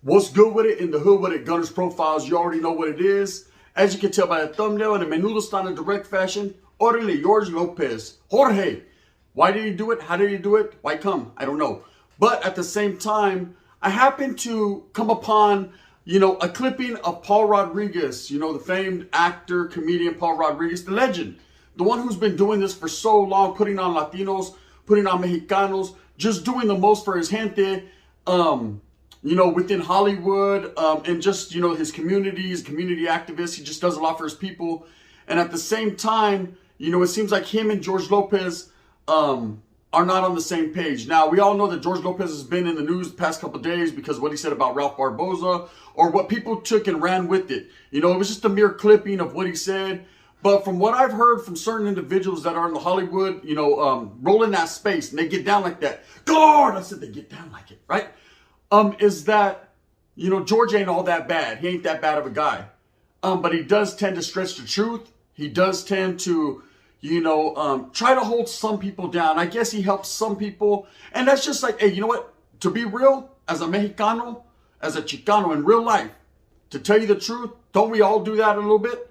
What's good with it? In the hood with it, Gunners Profiles, you already know what it is. As you can tell by the thumbnail, in a menudo style in direct fashion, orale, George Lopez. Jorge. Why did he do it? How did he do it? Why come? I don't know. But at the same time, I happened to come upon, a clipping of Paul Rodriguez, the famed actor, comedian Paul Rodriguez, the legend. The one who's been doing this for so long, putting on Latinos, putting on Mexicanos, just doing the most for his gente, within Hollywood, and just, his community, his community activist. He just does a lot for his people. And at the same time, it seems like him and George Lopez are not on the same page. Now, we all know that George Lopez has been in the news the past couple of days because of what he said about Ralph Barboza, or what people took and ran with it. It was just a mere clipping of what he said. But from what I've heard from certain individuals that are in the Hollywood, rolling that space, and they get down like that. God, I said they get down like it, right? Is that, George ain't all that bad. He ain't that bad of a guy. But he does tend to stretch the truth. He does tend to, try to hold some people down. I guess he helps some people. And that's just like, hey, you know what? To be real, as a Mexicano, as a Chicano in real life, to tell you the truth, don't we all do that a little bit?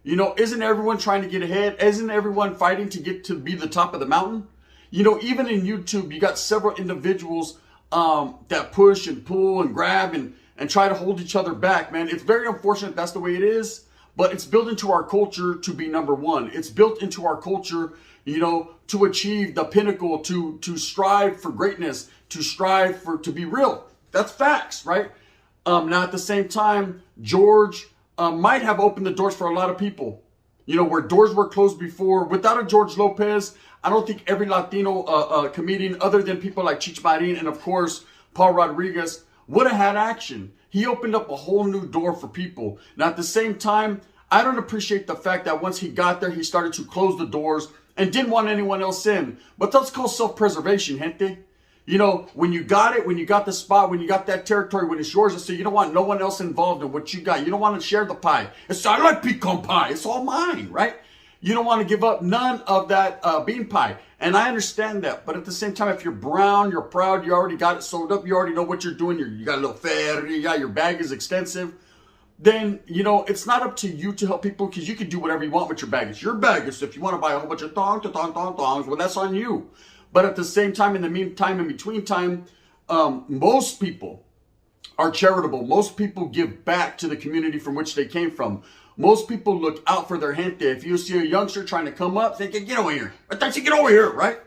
Isn't everyone trying to get ahead? Isn't everyone fighting to get to be the top of the mountain? Even in YouTube, you got several individuals that push and pull and grab and try to hold each other back, man. It's very unfortunate that's the way it is, but it's built into our culture to be number one. It's built into our culture, to achieve the pinnacle, to strive for greatness, to strive to be real. That's facts, right? Now, at the same time, George might have opened the doors for a lot of people, where doors were closed before. Without a George Lopez, I don't think every Latino comedian, other than people like Cheech Marin and, of course, Paul Rodriguez, would have had action. He opened up a whole new door for people. Now, at the same time, I don't appreciate the fact that once he got there, he started to close the doors and didn't want anyone else in. But that's called self-preservation, gente. When you got it, when you got the spot, when you got that territory, when it's yours, so you don't want no one else involved in what you got. You don't want to share the pie. I like pecan pie. It's all mine, right? You don't want to give up none of that bean pie. And I understand that. But at the same time, if you're brown, you're proud, you already got it sold up, you already know what you're doing, you got a little feria, your bag is extensive, then, it's not up to you to help people, because you can do whatever you want with your bag. It's your bag. So if you want to buy a whole bunch of thongs, well, that's on you. But at the same time, in the meantime, in between time, most people are charitable. Most people give back to the community from which they came from. Most people look out for their gente. If you see a youngster trying to come up, thinking, get over here. I thought you get over here, right?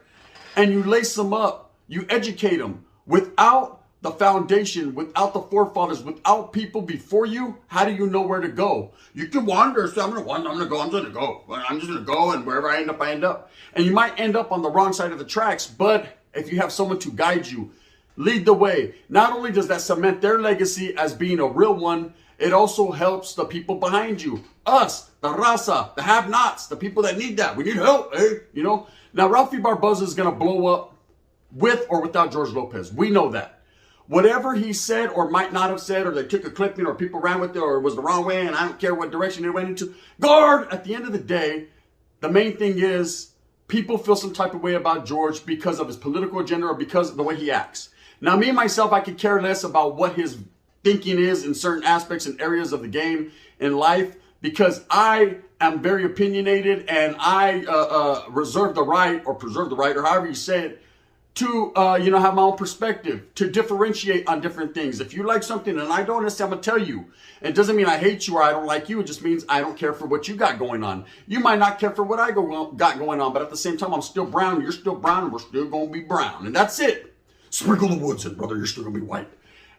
And you lace them up. You educate them. Without the foundation, without the forefathers, without people before you, how do you know where to go? You can wander. So I'm going to go. I'm just going to go. And wherever I end up. And you might end up on the wrong side of the tracks. But if you have someone to guide you, lead the way, not only does that cement their legacy as being a real one, it also helps the people behind you. Us, the raza, the have-nots, the people that need that. We need help, Now, Ralphie Barboza is going to blow up with or without George Lopez. We know that. Whatever he said or might not have said, or they took a clipping, or people ran with it, or it was the wrong way, and I don't care what direction it went into. Guard! At the end of the day, the main thing is people feel some type of way about George because of his political agenda or because of the way he acts. Now, me, myself, I could care less about what his thinking is in certain aspects and areas of the game in life, because I am very opinionated, and I reserve the right, or preserve the right, or however you say it, to have my own perspective, to differentiate on different things. If you like something and I don't, I'm gonna tell you. It doesn't mean I hate you or I don't like you. It just means I don't care for what you got going on. You might not care for what I got going on, but at the same time, I'm still brown, you're still brown, and we're still gonna be brown, and that's it. Sprinkle the woods in, brother. You're still gonna be white.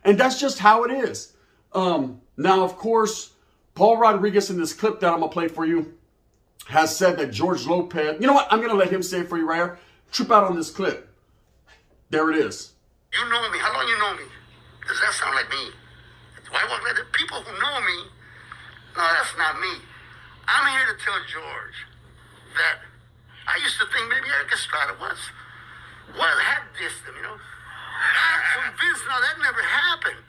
And that's just how it is. Now, of course, Paul Rodriguez, in this clip that I'm going to play for you, has said that George Lopez... You know what? I'm going to let him say it for you right here. Trip out on this clip. There it is. You know me. How long you know me? Does that sound like me? Why would the people who know me... No, that's not me. I'm here to tell George that I used to think maybe Eric Estrada had dissed him, I'm convinced now that never happened,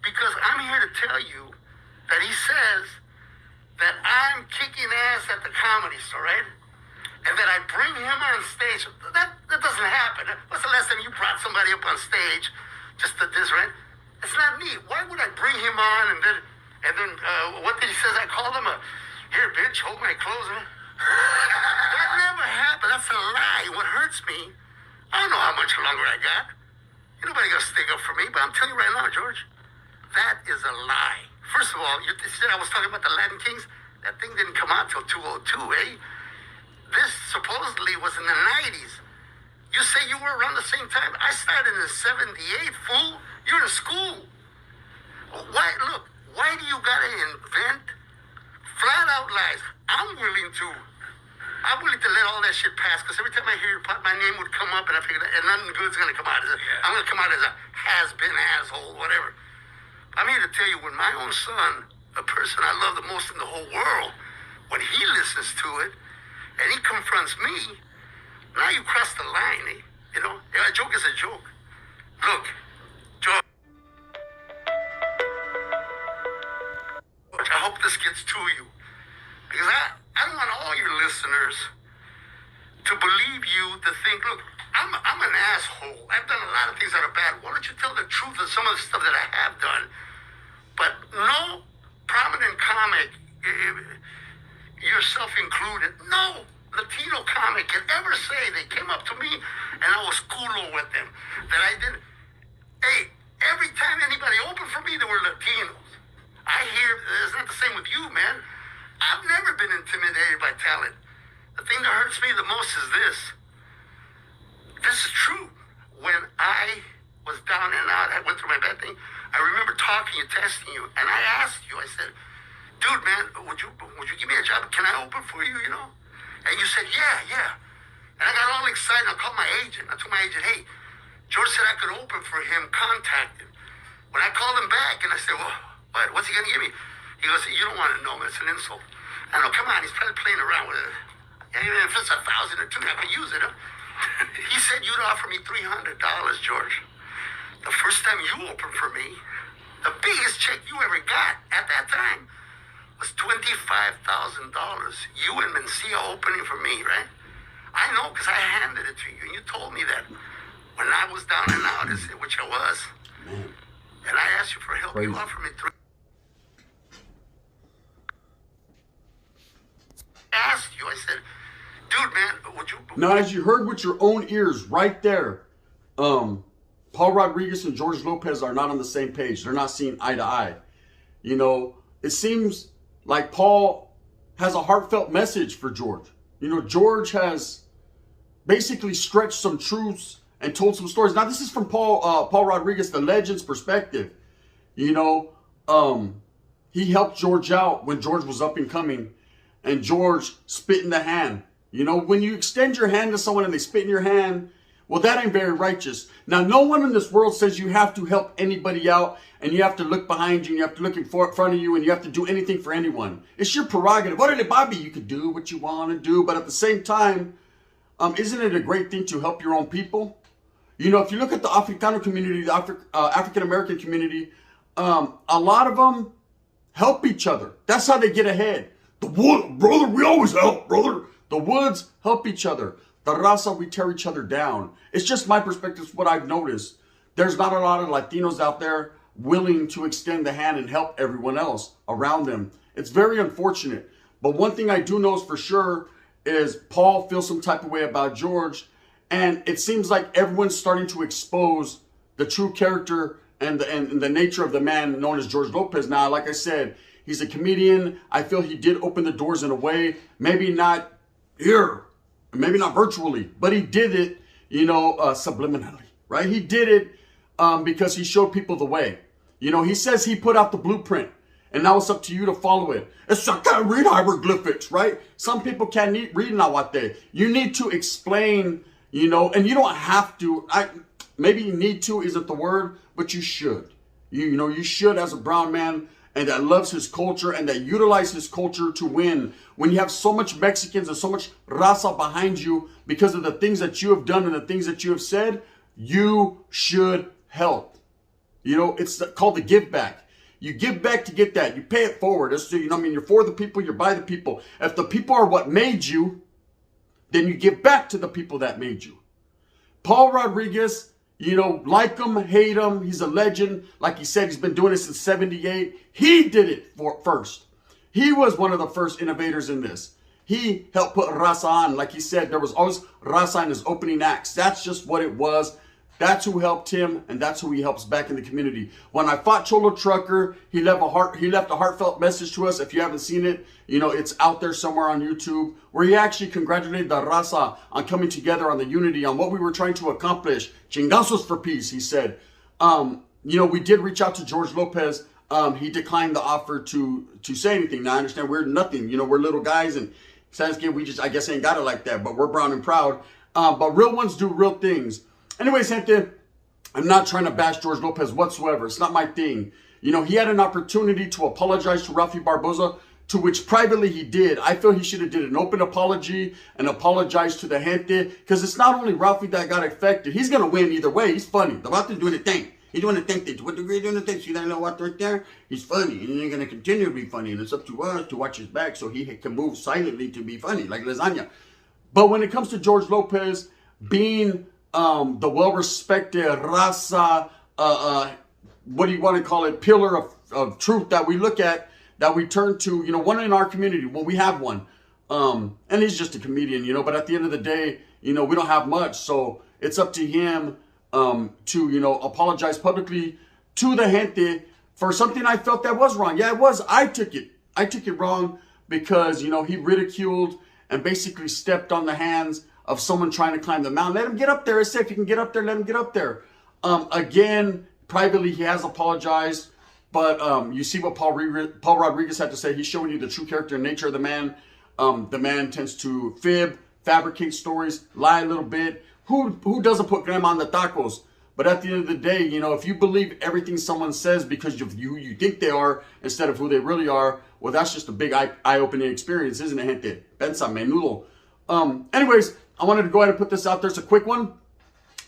because I'm here to tell you that he says that I'm kicking ass at the comedy store, right? And that I bring him on stage. That doesn't happen. What's the last time you brought somebody up on stage just to diss, right? It's not me. Why would I bring him on and then what did he say? I called him here, bitch, hold my clothes. That never happened. That's a lie. What hurts me, I don't know how much longer I got. Ain't nobody gonna stick up for me, but I'm telling you right now, George, that is a lie. First of all, you said I was talking about the Latin Kings. That thing didn't come out till 202, eh? This supposedly was in the 90s. You say you were around the same time. I started in 78, fool. You're in school. Why do you gotta invent flat out lies? I'm willing to let all that shit pass, because every time I hear your pot, my name would come up, and I figured, and nothing good's gonna come out. I'm gonna come out as a has-been asshole, whatever. I'm here to tell you, when my own son, the person I love the most in the whole world, when he listens to it, and he confronts me, now you cross the line, eh? You know, a joke is a joke. Look, George, I hope this gets to you, because I don't want all your listeners to believe you, to think, look, I'm an asshole. I've done a lot of things that are bad. Why don't you tell the truth of some of the stuff that I have done? But no prominent comic, yourself included, no Latino comic can ever say they came up to me and I was culo with them. That I didn't. Hey, every time anybody opened for me, they were Latinos. I hear it's not the same with you, man. I've never been intimidated by talent. The thing that hurts me the most is this. This is true. When I was down and out, I went through my bad thing, I remember talking and testing you, and I asked you, I said, dude, man, would you give me a job? Can I open for you, you know? And you said, yeah. And I got all excited. I called my agent. I told my agent, hey, George said I could open for him, contact him. When I called him back, and I said, well, what's he going to give me? He goes, you don't want to know, man. It's an insult. I know, come on, he's probably playing around with it. Even if it's 1,000 or 2,000, I could use it, huh? He said you'd offer me $300, George. The first time you opened for me, the biggest check you ever got at that time was $25,000. You and Mencia opening for me, right? I know, because I handed it to you, and you told me that when I was down and out, which I was, and I asked you for help. Crazy. You offered me asked you, I said, dude, man, would you... Now, as you heard with your own ears right there, Paul Rodriguez and George Lopez are not on the same page. They're not seeing eye to eye. You know, it seems like Paul has a heartfelt message for George. You know, George has basically stretched some truths and told some stories. Now, this is from Paul Rodriguez, the legend's perspective. You know, he helped George out when George was up and coming, and George spit in the hand. You know, when you extend your hand to someone and they spit in your hand, well, that ain't very righteous. Now, no one in this world says you have to help anybody out, and you have to look behind you, and you have to look in front of you, and you have to do anything for anyone. It's your prerogative. What did it, Bobby? You could do what you want to do, but at the same time, isn't it a great thing to help your own people? You know, if you look at the Africano community, the African-American community, a lot of them help each other. That's how they get ahead. The wood, brother, we always help, brother. The woods help each other. The raza, we tear each other down. It's just my perspective, it's what I've noticed. There's not a lot of Latinos out there willing to extend the hand and help everyone else around them. It's very unfortunate. But one thing I do know for sure is Paul feels some type of way about George. And it seems like everyone's starting to expose the true character and the nature of the man known as George Lopez. Now, like I said, he's a comedian. I feel he did open the doors in a way, maybe not here, maybe not virtually, but he did it, you know, subliminally, right? He did it because he showed people the way. You know, he says he put out the blueprint, and now it's up to you to follow it. I can't read hieroglyphics, right? Some people can't read Nahuatl. You need to explain, you know, and you don't have to. Maybe you need to isn't the word, but you should. You know, you should, as a brown man, and that loves his culture and that utilizes his culture to win. When you have so much Mexicans and so much raza behind you because of the things that you have done and the things that you have said, you should help. You know, it's called the give back. You give back to get that. You pay it forward. That's, you know, I mean, you're for the people, you're by the people. If the people are what made you, then you give back to the people that made you. Paul Rodriguez You know, like him, hate him. He's a legend. Like he said, he's been doing it since 78. He did it first. He was one of the first innovators in this. He helped put raza on. Like he said, there was always raza in his opening acts. That's just what it was. That's who helped him, and that's who he helps back in the community. When I fought Cholo Trucker, he left a heartfelt message to us. If you haven't seen it, you know, it's out there somewhere on YouTube, where he actually congratulated the raza on coming together, on the unity, on what we were trying to accomplish. Chingazos for peace, he said. You know, we did reach out to George Lopez. He declined the offer to say anything. Now, I understand we're nothing. You know, we're little guys, and we just, I guess, ain't got it like that. But we're brown and proud. But real ones do real things. Anyways, gente, I'm not trying to bash George Lopez whatsoever. It's not my thing. You know, he had an opportunity to apologize to Rafi Barbosa, to which privately he did. I feel he should have did an open apology and apologized to the gente, because it's not only Rafi that got affected. He's going to win either way. He's funny. The Vato's doing the thing. He's doing the thing. To what degree doing the thing? See that little Vato right there? He's funny, and he's going to continue to be funny, and it's up to us to watch his back so he can move silently to be funny, like lasagna. But when it comes to George Lopez being the well-respected raza, what do you want to call it, pillar of truth that we look at, that we turn to, you know, one in our community, when we have one. And he's just a comedian, you know, but at the end of the day, you know, we don't have much. So it's up to him to, you know, apologize publicly to the gente for something I felt that was wrong. Yeah, it was. I took it wrong because, you know, he ridiculed and basically stepped on the hands of someone trying to climb the mountain. Let him get up there. I said, if you can get up there, let him get up there. Again, privately, he has apologized. But you see what Paul Rodriguez had to say. He's showing you the true character and nature of the man. The man tends to fib, fabricate stories, lie a little bit. Who doesn't put grandma on the tacos? But at the end of the day, you know, if you believe everything someone says because of who you think they are instead of who they really are, well, that's just a big eye-opening experience, isn't it, gente? Pensa, menudo. Anyways, I wanted to go ahead and put this out there. It's a quick one.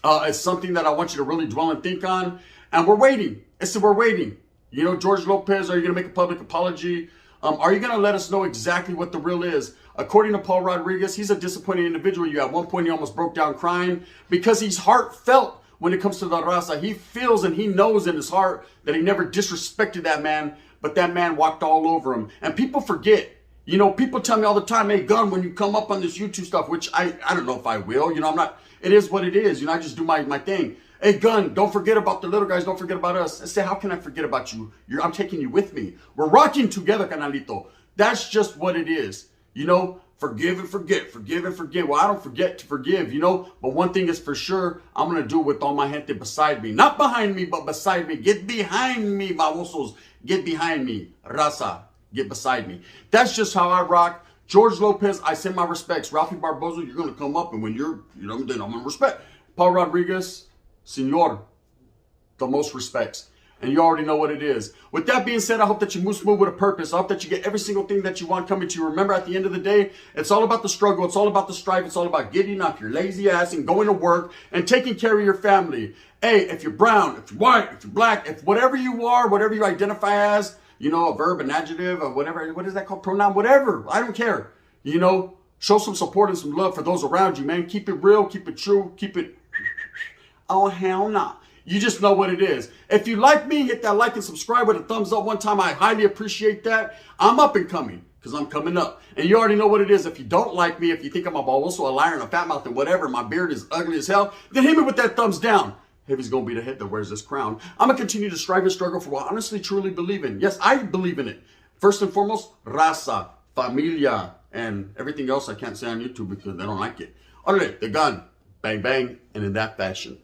It's something that I want you to really dwell and think on. And we're waiting. We're waiting. You know, George Lopez, are you going to make a public apology? Are you going to let us know exactly what the real is? According to Paul Rodriguez, he's a disappointing individual. At one point, he almost broke down crying because he's heartfelt when it comes to the raza. He feels and he knows in his heart that he never disrespected that man, but that man walked all over him. And people forget. You know, people tell me all the time, hey, Gun, when you come up on this YouTube stuff, which I don't know if I will. You know, I'm not, it is what it is. You know, I just do my thing. Hey, Gun, don't forget about the little guys. Don't forget about us. I say, how can I forget about you? I'm taking you with me. We're rocking together, canalito. That's just what it is. You know, forgive and forget. Forgive and forget. Well, I don't forget to forgive, you know. But one thing is for sure, I'm going to do it with all my gente beside me. Not behind me, but beside me. Get behind me, babosos. Get behind me. Raza. Get beside me. That's just how I rock. George Lopez, I send my respects. Rafi Barbosa, you're going to come up, and when you're, you know, then I'm going to respect. Paul Rodriguez, Senor, the most respects. And you already know what it is. With that being said, I hope that you move smooth with a purpose. I hope that you get every single thing that you want coming to you. Remember, at the end of the day, it's all about the struggle. It's all about the strife. It's all about getting off your lazy ass and going to work and taking care of your family. Hey, if you're brown, if you're white, if you're black, if whatever you are, whatever you identify as, you know, a verb, an adjective, or whatever, what is that called? Pronoun, whatever. I don't care. You know, show some support and some love for those around you, man. Keep it real, keep it true, keep it, oh, hell nah. You just know what it is. If you like me, hit that like and subscribe with a thumbs up one time. I highly appreciate that. I'm up and coming because I'm coming up. And you already know what it is. If you don't like me, if you think I'm also a liar and a fat mouth and whatever, my beard is ugly as hell, then hit me with that thumbs down. Heavy's going to be the head that wears this crown. I'm going to continue to strive and struggle for what I honestly, truly believe in. Yes, I believe in it. First and foremost, raza, familia, and everything else I can't say on YouTube because they don't like it. All right, the gun, bang, bang, and in that fashion.